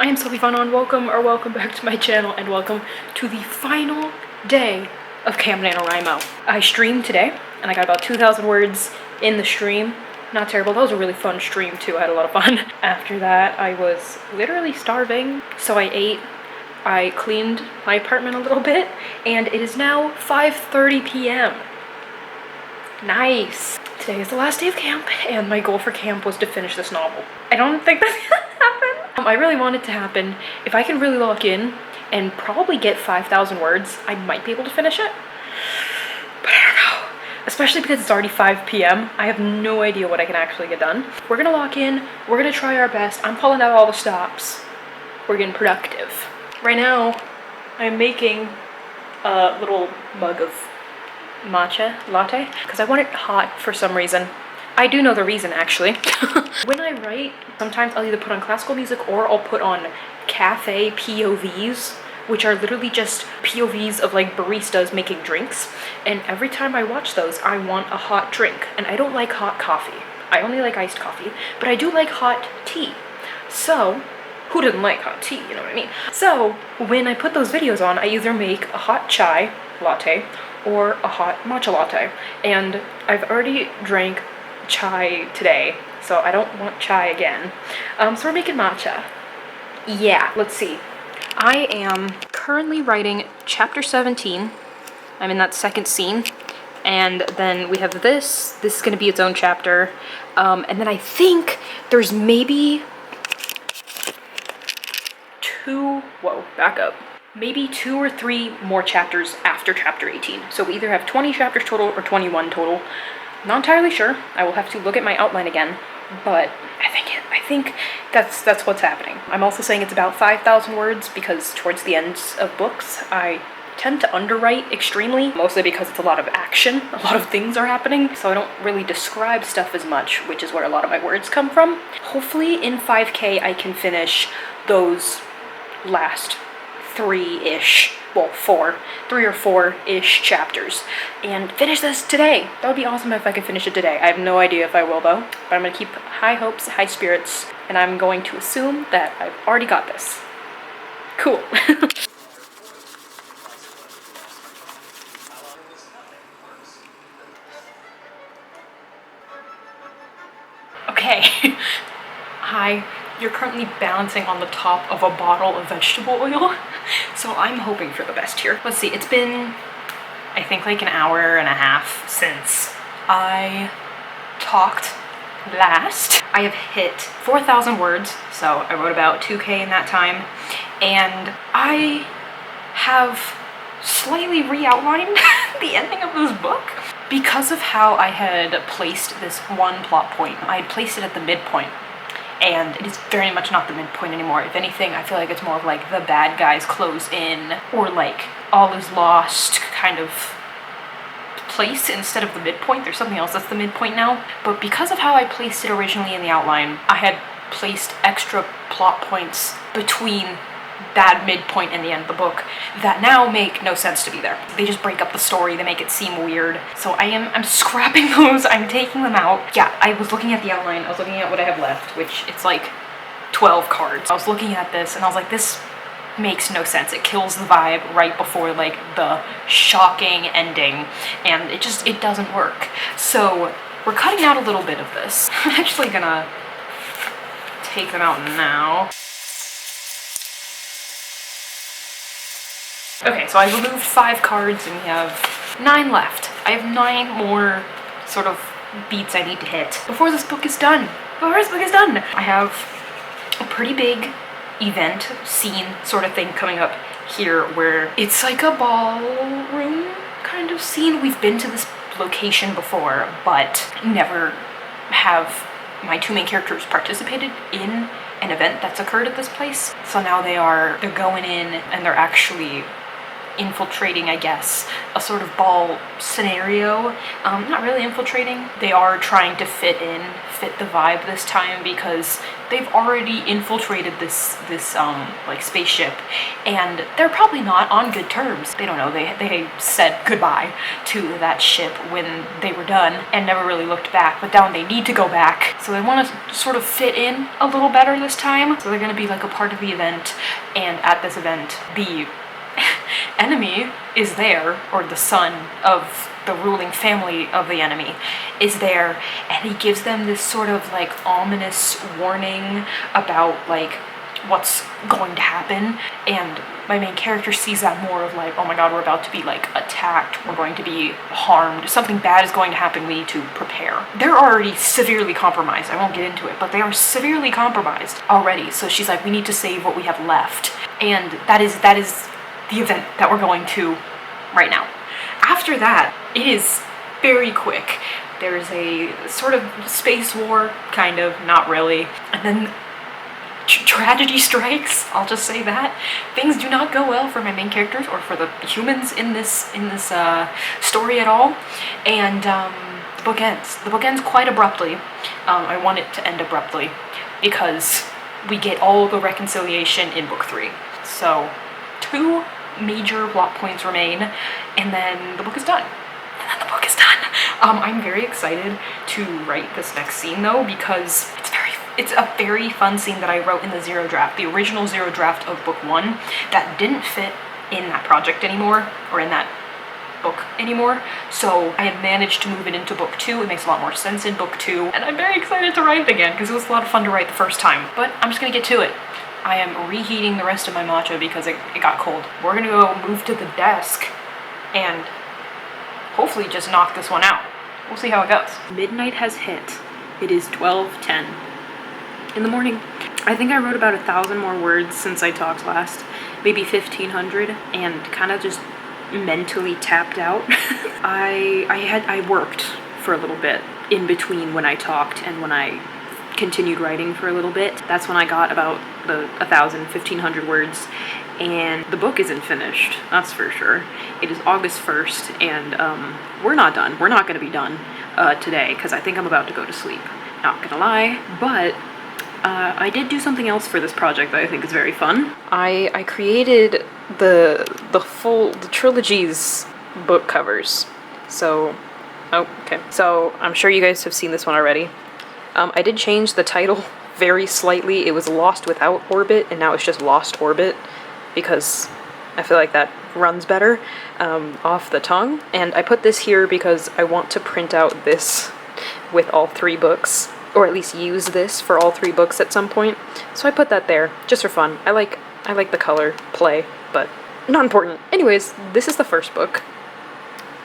I am Sophie and welcome back to my channel, and welcome to the final day of Camp NaNoWriMo. I streamed today, and I got about 2,000 words in the stream. Not terrible. That was a really fun stream too. I had a lot of fun. After that, I was literally starving, so I ate. I cleaned my apartment a little bit, and it is now 5:30 p.m. Nice. Today is the last day of camp, and my goal for camp was to finish this novel. I don't think that's gonna happen. I really want it to happen. If I can really lock in and probably get 5,000 words, I might be able to finish it. But I don't know. Especially because it's already 5 p.m. I have no idea what I can actually get done. We're gonna lock in. We're gonna try our best. I'm pulling out all the stops. We're getting productive. Right now, I'm making a little mug of matcha latte because I want it hot for some reason. I do know the reason, actually. When I write, sometimes I'll either put on classical music or I'll put on cafe POVs, which are literally just POVs of like baristas making drinks. And every time I watch those, I want a hot drink. And I don't like hot coffee. I only like iced coffee, but I do like hot tea. So, who doesn't like hot tea, you know what I mean? So, when I put those videos on, I either make a hot chai latte or a hot matcha latte. And I've already drank chai today, so I don't want chai again. So we're making matcha. Yeah, let's see. I am currently writing chapter 17. I'm in that second scene. And then we have this. This is going to be its own chapter. And then I think there's maybe maybe 2 or 3 more chapters after chapter 18. So we either have 20 chapters total or 21 total. Not entirely sure. I will have to look at my outline again, but I think that's what's happening. I'm also saying it's about 5,000 words because towards the ends of books, I tend to underwrite extremely, mostly because it's a lot of action. A lot of things are happening, so I don't really describe stuff as much, which is where a lot of my words come from. Hopefully in 5K I can finish those last 3-ish, well, 3 or 4-ish chapters and finish this today. That would be awesome if I could finish it today. I have no idea if I will though, but I'm gonna keep high hopes, high spirits, and I'm going to assume that I've already got this. Cool. Okay. Hi. You're currently balancing on the top of a bottle of vegetable oil, so I'm hoping for the best here. Let's see, it's been, I think, like an hour and a half since I talked last. I have hit 4,000 words, so I wrote about 2K in that time, and I have slightly re-outlined the ending of this book. Because of how I had placed this one plot point, I had placed it at the midpoint. And it is very much not the midpoint anymore. If anything, I feel like it's more of like the bad guys close in, or like all is lost kind of place instead of the midpoint. There's something else that's the midpoint now. But because of how I placed it originally in the outline, I had placed extra plot points between that midpoint and the end of the book that now make no sense to be there. They just break up the story, they make it seem weird. So I'm scrapping those, I'm taking them out. Yeah, I was looking at the outline, I was looking at what I have left, which it's like 12 cards. I was looking at this and I was like, this makes no sense. It kills the vibe right before like the shocking ending, and it doesn't work. So we're cutting out a little bit of this. I'm actually gonna take them out now. Okay, so I removed 5 cards and we have 9 left. I have 9 more sort of beats I need to hit before this book is done. I have a pretty big event, scene sort of thing coming up here where it's like a ballroom kind of scene. We've been to this location before, but never have my 2 main characters participated in an event that's occurred at this place. So now they're going in and they're actually infiltrating, I guess, a sort of ball scenario. Not really infiltrating. They are trying to fit the vibe this time, because they've already infiltrated this like spaceship, and they're probably not on good terms. They don't know. They said goodbye to that ship when they were done and never really looked back, but now they need to go back. So they want to sort of fit in a little better this time. So they're going to be like a part of the event, and at this event, the enemy is there, or the son of the ruling family of the enemy is there, and he gives them this sort of like ominous warning about like what's going to happen, and my main character sees that more of like, oh my god, we're about to be like attacked, we're going to be harmed, something bad is going to happen, we need to prepare. They're already severely compromised, I won't get into it, but they are severely compromised already, so she's like, we need to save what we have left, and that is the event that we're going to right now. After that, it is very quick. There's a sort of space war, kind of, not really, and then tragedy strikes, I'll just say that. Things do not go well for my main characters, or for the humans in this story at all, and the book ends. The book ends quite abruptly. I want it to end abruptly, because we get all the reconciliation in book 3. So, 2 major plot points remain, and then the book is done. I'm very excited to write this next scene though, because it's a very fun scene that I wrote in the zero draft, the original zero draft of book 1, that didn't fit in that project anymore, or in that book anymore, so I have managed to move it into book 2. It makes a lot more sense in book 2, and I'm very excited to write it again, because it was a lot of fun to write the first time. But I'm just gonna get to it. I am reheating the rest of my matcha because it got cold. We're gonna go move to the desk and hopefully just knock this one out. We'll see how it goes. Midnight has hit. It is 12:10 in the morning. I think I wrote about 1,000 more words since I talked last, maybe 1,500, and kind of just mentally tapped out. I worked for a little bit in between when I talked and when I continued writing for a little bit. That's when I got about the 1,000, 1,500 words, and the book isn't finished, that's for sure. It is August 1st, and we're not done. We're not gonna be done today, because I think I'm about to go to sleep. Not gonna lie, but I did do something else for this project that I think is very fun. I created the trilogy's book covers. So, oh, okay. So I'm sure you guys have seen this one already. I did change the title very slightly. It was Lost Without Orbit, and now it's just Lost Orbit, because I feel like that runs better off the tongue. And I put this here because I want to print out this with all 3 books, or at least use this for all 3 books at some point. So I put that there, just for fun. I like the color play, but not important. Anyways, this is the first book.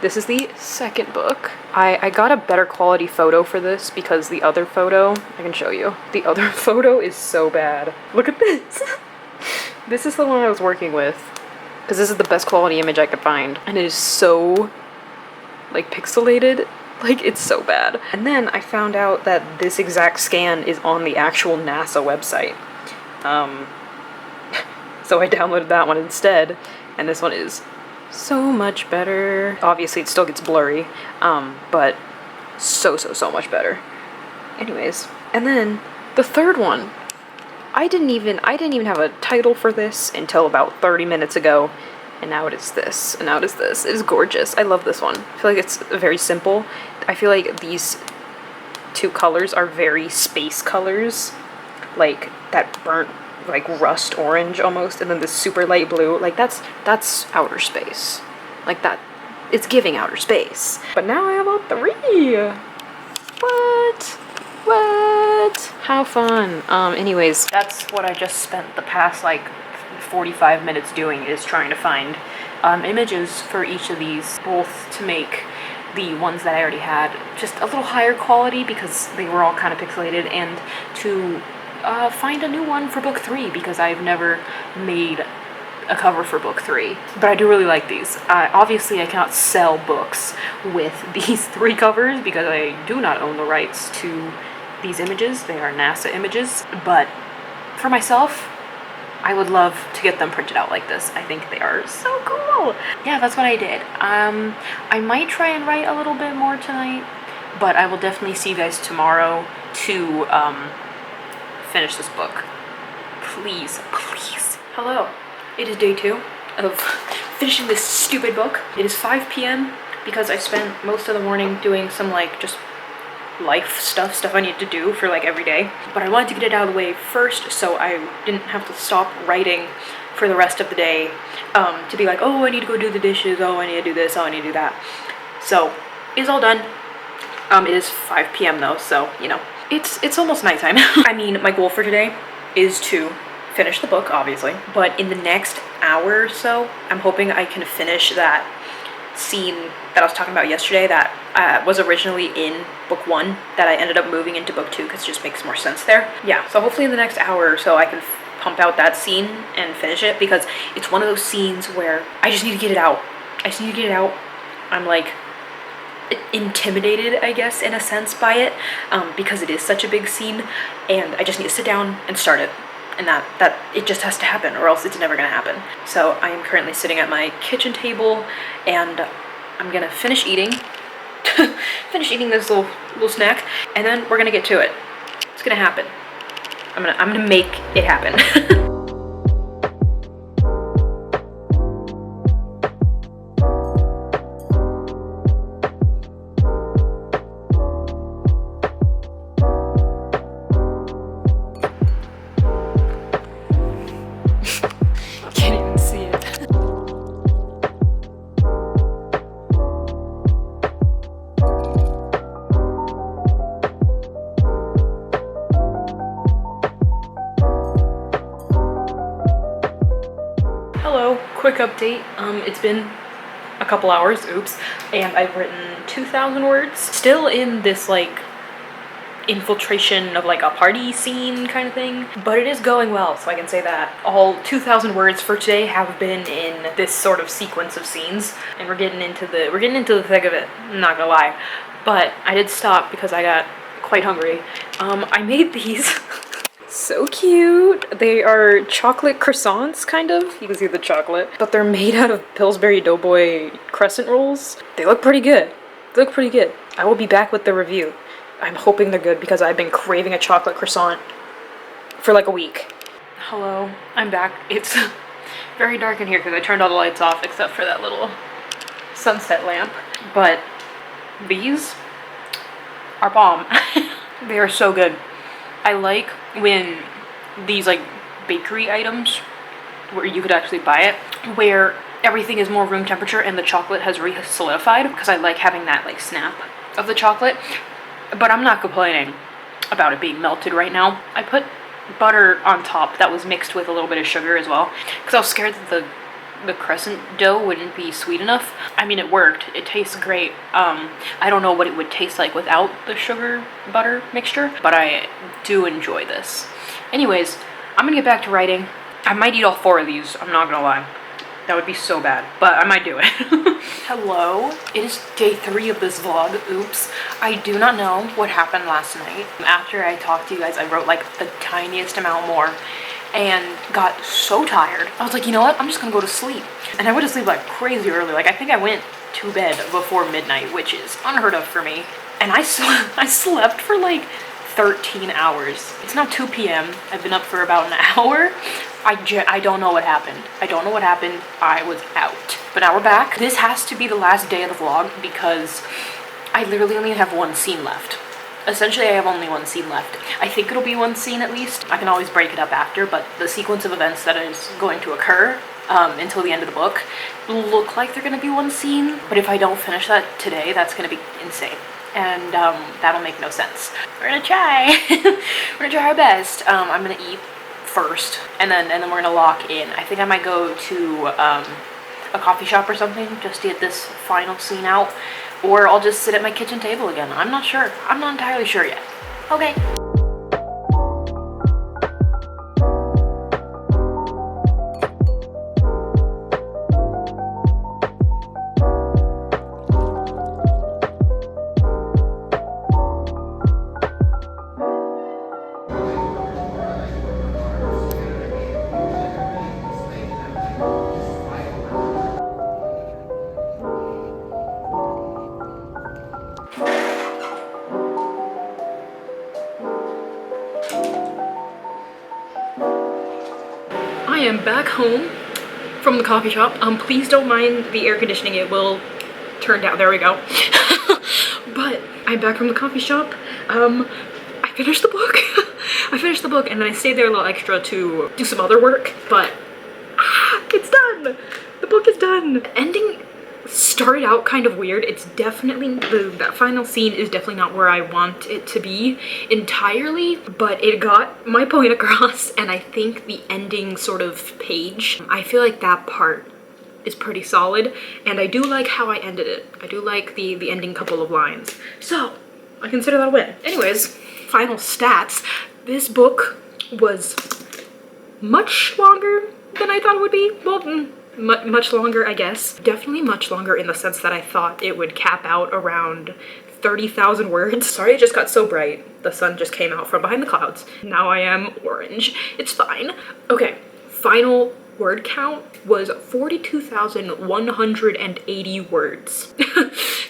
This is the second book. I got a better quality photo for this, because the other photo, I can show you, the other photo is so bad. Look at this. This is the one I was working with, because this is the best quality image I could find, and it is so, like, pixelated. Like, it's so bad. And then I found out that this exact scan is on the actual NASA website. So I downloaded that one instead, and this one is so much better. Obviously, it still gets blurry, but so much better. Anyways, and then the third one, I didn't even have a title for this until about 30 minutes ago, and now it is this, and now it is this. It is gorgeous. I love this one. I feel like it's very simple. I feel like these 2 colors are very space colors, like that burnt, like rust orange almost, and then this super light blue. Like that's outer space. Like that, it's giving outer space. But now I have all 3. What? How fun. Anyways, that's what I just spent the past like 45 minutes doing, is trying to find images for each of these, both to make the ones that I already had just a little higher quality because they were all kind of pixelated, and to find a new one for book 3 because I've never made a cover for book 3. But I do really like these. Obviously I cannot sell books with these 3 covers because I do not own the rights to these images. They are NASA images. But for myself, I would love to get them printed out like this. I think they are so cool. Yeah, that's what I did. I might try and write a little bit more tonight, but I will definitely see you guys tomorrow to finish this book. Please, please. Hello. It is day 2 of finishing this stupid book. It is 5 p.m. because I spent most of the morning doing some like just life stuff I need to do for like every day, but I wanted to get it out of the way first so I didn't have to stop writing for the rest of the day to be like, oh, I need to go do the dishes, oh, I need to do this, oh, I need to do that. So it's all done. It is 5 p.m. though, so you know, it's almost nighttime. I mean, my goal for today is to finish the book, obviously, but in the next hour or so I'm hoping I can finish that scene that I was talking about yesterday that was originally in book 1 that I ended up moving into book 2 because it just makes more sense there. Yeah, so hopefully in the next hour or so I can pump out that scene and finish it, because it's one of those scenes where I just need to get it out. I just need to get it out. I'm like intimidated, I guess, in a sense by it, because it is such a big scene, and I just need to sit down and start it. And that it just has to happen, or else it's never gonna happen. So I am currently sitting at my kitchen table and I'm gonna finish eating finish eating this little snack, and then we're gonna get to it. It's gonna happen. I'm gonna make it happen. Quick update, it's been a couple hours, oops, and I've written 2,000 words. Still in this like infiltration of like a party scene kind of thing, but it is going well, so I can say that. All 2,000 words for today have been in this sort of sequence of scenes, and we're getting into the thick of it, I'm not gonna lie. But I did stop because I got quite hungry. I made these. So cute. They are chocolate croissants, kind of. You can see the chocolate. But they're made out of Pillsbury Doughboy crescent rolls. They look pretty good. They look pretty good. I will be back with the review. I'm hoping they're good because I've been craving a chocolate croissant for like a week. Hello, I'm back. It's very dark in here because I turned all the lights off except for that little sunset lamp. But these are bomb. They are so good. I like when these like bakery items where you could actually buy it, where everything is more room temperature and the chocolate has re-solidified, because I like having that like snap of the chocolate. But I'm not complaining about it being melted right now. I put butter on top that was mixed with a little bit of sugar as well, because I was scared that the crescent dough wouldn't be sweet enough. I mean, it worked. It tastes great. I don't know what it would taste like without the sugar butter mixture, but I do enjoy this. Anyways, I'm gonna get back to writing. I might eat all 4 of these, I'm not gonna lie. That would be so bad, but I might do it. Hello, it is day 3 of this vlog. Oops. I do not know what happened last night. After I talked to you guys, I wrote like the tiniest amount more and got so tired. I was like, you know what? I'm just gonna go to sleep. And I went to sleep like crazy early. Like I think I went to bed before midnight, which is unheard of for me. And I slept for like 13 hours. It's now 2 p.m. I've been up for about an hour. I don't know what happened. I don't know what happened. I was out. But now we're back. This has to be the last day of the vlog because I literally only have 1 scene left. Essentially, I have only 1 scene left. I think it'll be 1 scene at least. I can always break it up after, but the sequence of events that is going to occur until the end of the book look like they're going to be 1 scene. But if I don't finish that today, that's going to be insane. And that'll make no sense. We're going to try. We're going to try our best. I'm going to eat first, and then we're going to lock in. I think I might go to a coffee shop or something just to get this final scene out. Or I'll just sit at my kitchen table again. I'm not sure. I'm not entirely sure yet. Okay. am back home from the coffee shop. Please don't mind the air conditioning, it will turn down. There we go. But I'm back from the coffee shop. I finished the book. I finished the book and then I stayed there a little extra to do some other work, but it's done. The book is done. The ending started out kind of weird. It's definitely, that final scene is definitely not where I want it to be entirely, but it got my point across, and I think the ending sort of page, I feel like that part is pretty solid, and I do like how I ended it. I do like the ending couple of lines. So, I consider that a win. Anyways, final stats. This book was much longer than I thought it would be. Well, much longer, I guess. Definitely much longer in the sense that I thought it would cap out around 30,000 words. Sorry, it just got so bright. The sun just came out from behind the clouds. Now I am orange. It's fine. Okay, final word count was 42,180 words.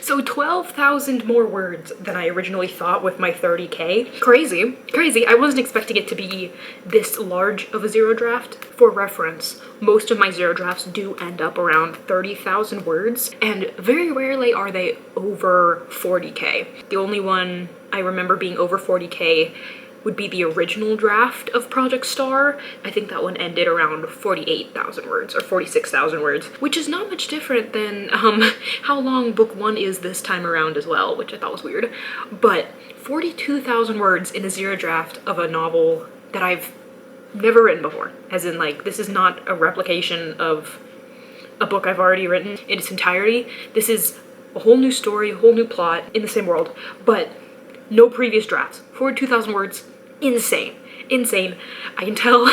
So 12,000 more words than I originally thought with my 30K. Crazy, crazy. I wasn't expecting it to be this large of a zero draft. For reference, most of my zero drafts do end up around 30,000 words, and very rarely are they over 40K. The only one I remember being over 40K would be the original draft of Project Star. I think that one ended around 48,000 words or 46,000 words, which is not much different than how long book one is this time around as well, which I thought was weird. But 42,000 words in a zero draft of a novel that I've never written before. As in, like, this is not a replication of a book I've already written in its entirety. This is a whole new story, a whole new plot in the same world, but no previous drafts. 42,000 words. Insane. Insane. I can tell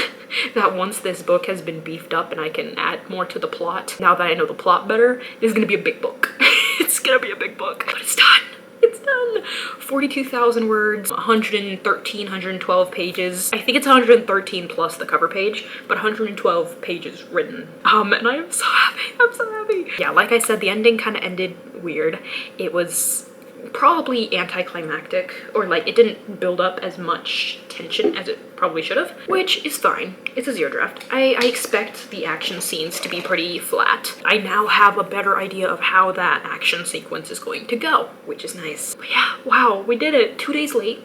that once this book has been beefed up and I can add more to the plot, now that I know the plot better, this is gonna be a big book. It's gonna be a big book, but it's done. It's done. 42,000 words, 113, 112 pages. I think it's 113 plus the cover page, but 112 pages written. And I am so happy. I'm so happy. Yeah, like I said, the ending kind of ended weird. It was probably anticlimactic, or like it didn't build up as much tension as it probably should have, which is fine. It's a zero draft. I expect the action scenes to be pretty flat. I now have a better idea of how that action sequence is going to go, which is nice. But yeah, wow, we did it. 2 days late.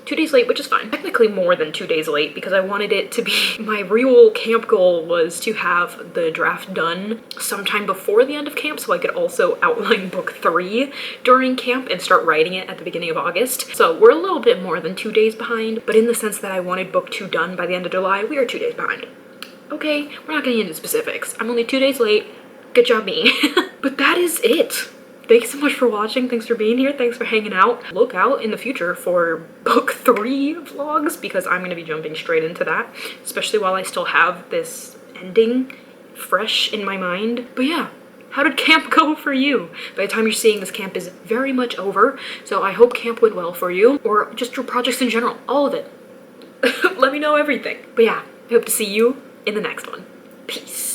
2 days late, which is fine. Technically more than 2 days late because I wanted it to be, my real camp goal was to have the draft done sometime before the end of camp so I could also outline book 3 during camp and start writing it at the beginning of August. So we're a little bit more than 2 days behind, but in the sense that I wanted book 2 done by the end of July, we are 2 days behind. Okay, we're not getting into specifics. I'm only 2 days late. Good job me. But that is it. Thanks so much for watching, thanks for being here, thanks for hanging out. Look out in the future for book 3 vlogs because I'm gonna be jumping straight into that, especially while I still have this ending fresh in my mind. But yeah, how did camp go for you? By the time you're seeing this, camp is very much over, so I hope camp went well for you, or just your projects in general, all of it. Let me know everything. But yeah, I hope to see you in the next one. Peace.